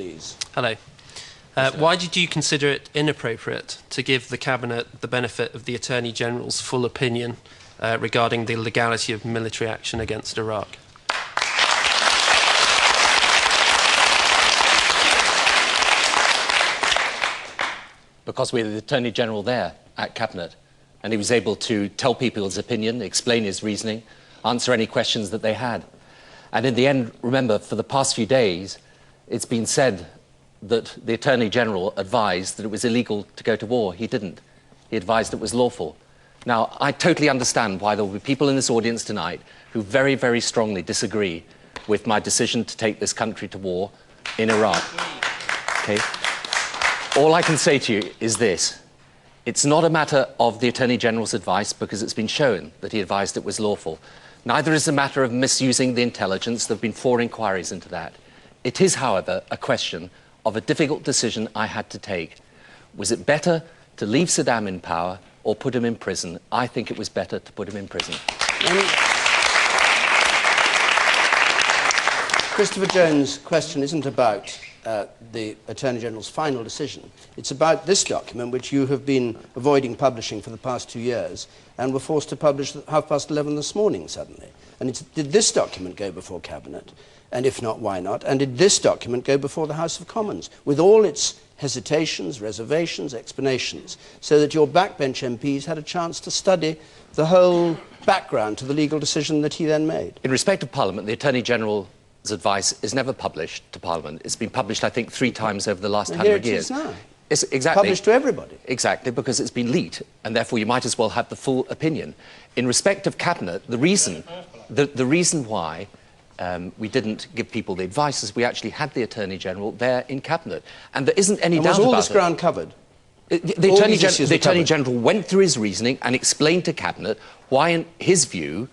please. Hello. Why did you consider it inappropriate to give the Cabinet the benefit of the Attorney General's full opinion regarding the legality of military action against Iraq? Because we had the Attorney General there at Cabinet, and he was able to tell people his opinion, explain his reasoning, answer any questions that they had. And in the end, remember, for the past few days, it's been said that the Attorney General advised that it was illegal to go to war. He didn't. He advised it was lawful. Now, I totally understand why there will be people in this audience tonight who very, very strongly disagree with my decision to take this country to war in Iraq. Okay? All I can say to you is this. It's not a matter of the Attorney General's advice because it's been shown that he advised it was lawful. Neither is it a matter of misusing the intelligence. There have been 4 inquiries into that. It is, however, a question of a difficult decision I had to take. Was it better to leave Saddam in power or put him in prison? I think it was better to put him in prison. Christopher Jones' question isn't about the Attorney General's final decision. It's about this document, which you have been avoiding publishing for the past 2 years and were forced to publish at 11:30 this morning suddenly. And did this document go before Cabinet? And if not, why not? And did this document go before the House of Commons, with all its hesitations, reservations, explanations, so that your backbench MPs had a chance to study the whole background to the legal decision that he then made? In respect of Parliament, the Attorney General's advice is never published to Parliament. It's been published, I think, 3 times over the last 100 years. Here it is now. It's exactly published to everybody. Exactly, because it's been leaked, and therefore you might as well have the full opinion. In respect of Cabinet, the reason why we didn't give people the advice is we actually had the Attorney General there in Cabinet. And there isn't any doubt about it. Was all this ground covered? The Attorney General went through his reasoning and explained to Cabinet why, in his view,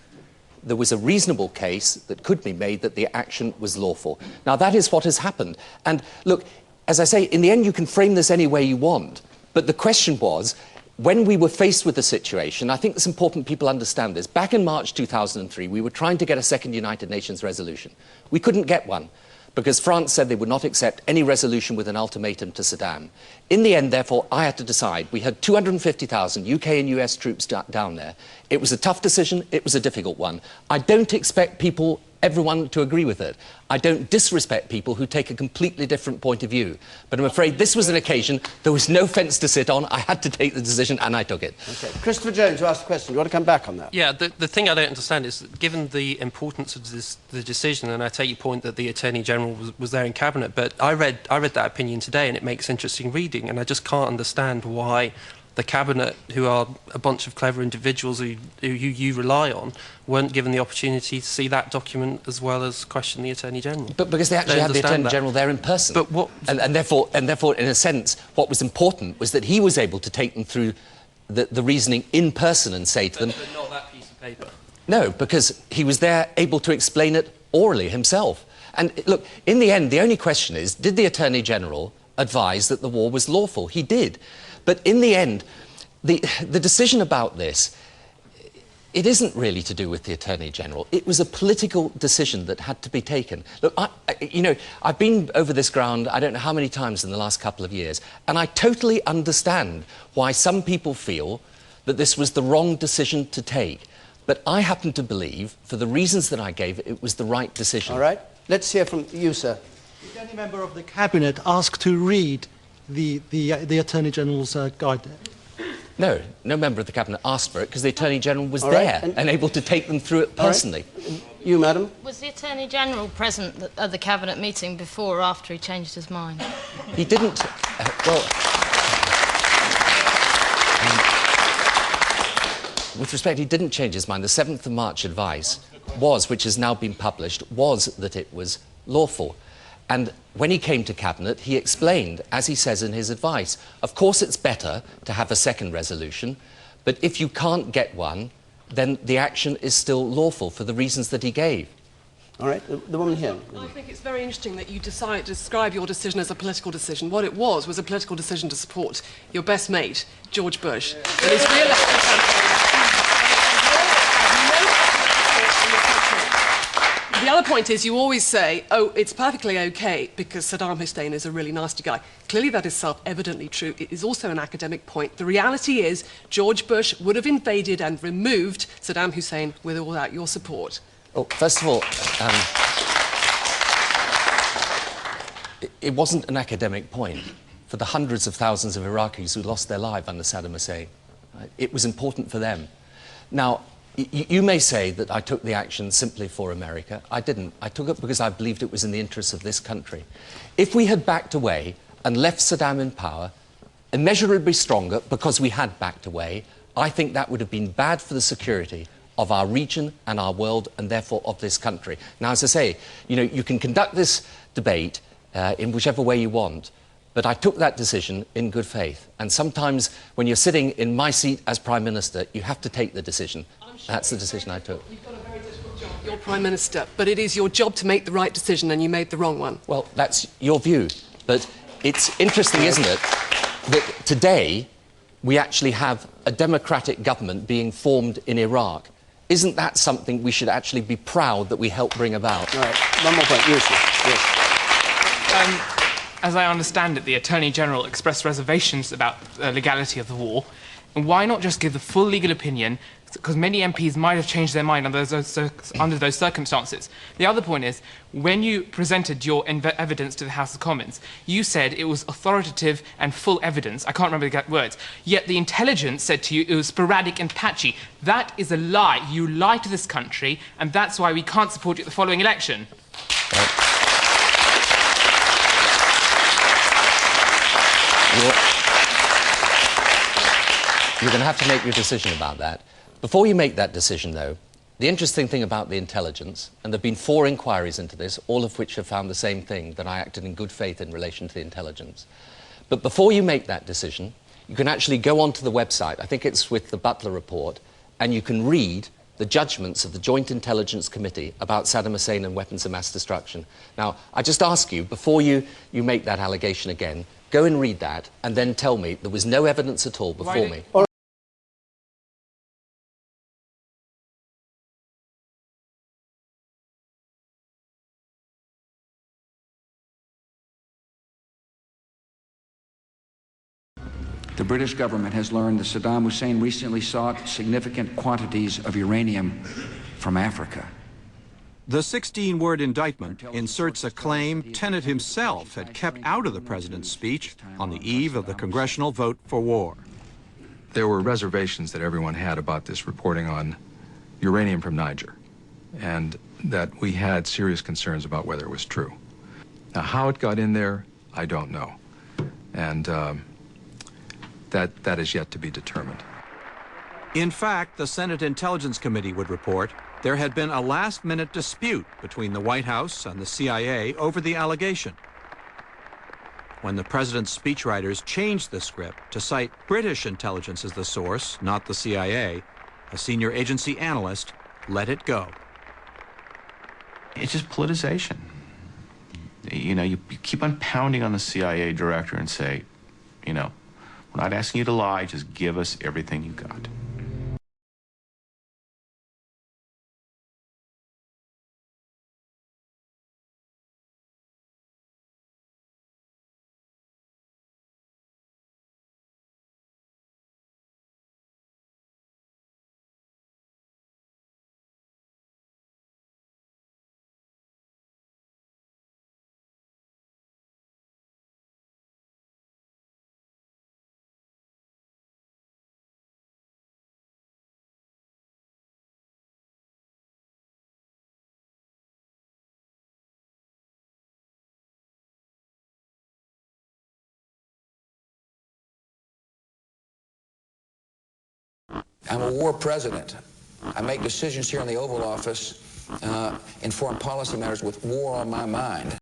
there was a reasonable case that could be made that the action was lawful. Now, that is what has happened. And look, as I say, in the end, you can frame this any way you want. But the question was, when we were faced with the situation, I think it's important people understand this. Back in March 2003, we were trying to get a second United Nations resolution. We couldn't get one because France said they would not accept any resolution with an ultimatum to Saddam. In the end, therefore, I had to decide. We had 250,000 UK and US troops down there. It was a tough decision. It was a difficult one. I don't expect everyone to agree with it. I don't disrespect people who take a completely different point of view. But I'm afraid this was an occasion, there was no fence to sit on, I had to take the decision and I took it. Okay. Christopher Jones, you asked the question. Do you want to come back on that? Yeah, the thing I don't understand is, that given the importance of the decision, and I take your point that the Attorney General was there in Cabinet, but I read that opinion today and it makes interesting reading, and I just can't understand why the Cabinet, who are a bunch of clever individuals who you rely on, weren't given the opportunity to see that document as well as question the Attorney General. But because they actually had the Attorney General there in person. But what? And therefore, in a sense, what was important was that he was able to take them through the reasoning in person and say to them... But not that piece of paper. No, because he was there able to explain it orally himself. And look, in the end, the only question is, did the Attorney General advise that the war was lawful? He did. But in the end, the decision about this, it isn't really to do with the Attorney General. It was a political decision that had to be taken. Look, I've been over this ground, I don't know how many times in the last couple of years, and I totally understand why some people feel that this was the wrong decision to take. But I happen to believe, for the reasons that I gave, it was the right decision. All right. Let's hear from you, sir. Did any member of the Cabinet ask to read the Attorney General's guide? No, no member of the Cabinet asked for it because the Attorney General was there and able to take them through it personally. Right. You, madam? Was the Attorney General present at the Cabinet meeting before or after he changed his mind? He didn't... with respect, he didn't change his mind. The 7th of March advice was, which has now been published, was that it was lawful. And when he came to Cabinet, he explained, as he says in his advice, of course it's better to have a second resolution, but if you can't get one, then the action is still lawful for the reasons that he gave. All right, the woman here. I think it's very interesting that you describe your decision as a political decision. What it was a political decision to support your best mate, George Bush, in his re-election campaign. The other point is you always say, oh, it's perfectly okay because Saddam Hussein is a really nasty guy. Clearly that is self-evidently true. It is also an academic point. The reality is George Bush would have invaded and removed Saddam Hussein with or without your support. Well, first of all, it wasn't an academic point for the hundreds of thousands of Iraqis who lost their life under Saddam Hussein. It was important for them. Now, you may say that I took the action simply for America. I didn't. I took it because I believed it was in the interests of this country. If we had backed away and left Saddam in power, immeasurably stronger because we had backed away, I think that would have been bad for the security of our region and our world and therefore of this country. Now, as I say, you can conduct this debate in whichever way you want, but I took that decision in good faith. And sometimes when you're sitting in my seat as Prime Minister, you have to take the decision. That's the decision I took. You've got a very difficult job. You're Prime Minister, but it is your job to make the right decision, and you made the wrong one. Well, that's your view. But it's interesting, isn't it, that today we actually have a democratic government being formed in Iraq. Isn't that something we should actually be proud that we helped bring about? All right, one more point. Yes. As I understand it, the Attorney General expressed reservations about the legality of the war. And why not just give the full legal opinion? Because many MPs might have changed their mind under those circumstances. The other point is, when you presented your evidence to the House of Commons, you said it was authoritative and full evidence. I can't remember the exact words. Yet the intelligence said to you it was sporadic and patchy. That is a lie. You lie to this country, and that's why we can't support you at the following election. You're going to have to make your decision about that. Before you make that decision, though, the interesting thing about the intelligence, and there have been 4 inquiries into this, all of which have found the same thing, that I acted in good faith in relation to the intelligence. But before you make that decision, you can actually go onto the website, I think it's with the Butler report, and you can read the judgments of the Joint Intelligence Committee about Saddam Hussein and weapons of mass destruction. Now, I just ask you, before you make that allegation again, go and read that, and then tell me there was no evidence at all before me. The British government has learned that Saddam Hussein recently sought significant quantities of uranium from Africa. The 16-word indictment inserts a claim Tenet himself had kept out of the president's speech on the eve of the congressional vote for war. There were reservations that everyone had about this reporting on uranium from Niger, and that we had serious concerns about whether it was true. Now, how it got in there, I don't know. And that is yet to be determined. In fact, the Senate Intelligence Committee would report there had been a last-minute dispute between the White House and the CIA over the allegation. When the president's speechwriters changed the script to cite British intelligence as the source, not the CIA, a senior agency analyst let it go. It's just politicization. You keep on pounding on the CIA director and say, we're not asking you to lie, just give us everything you got. I'm a war president. I make decisions here in the Oval Office in foreign policy matters with war on my mind.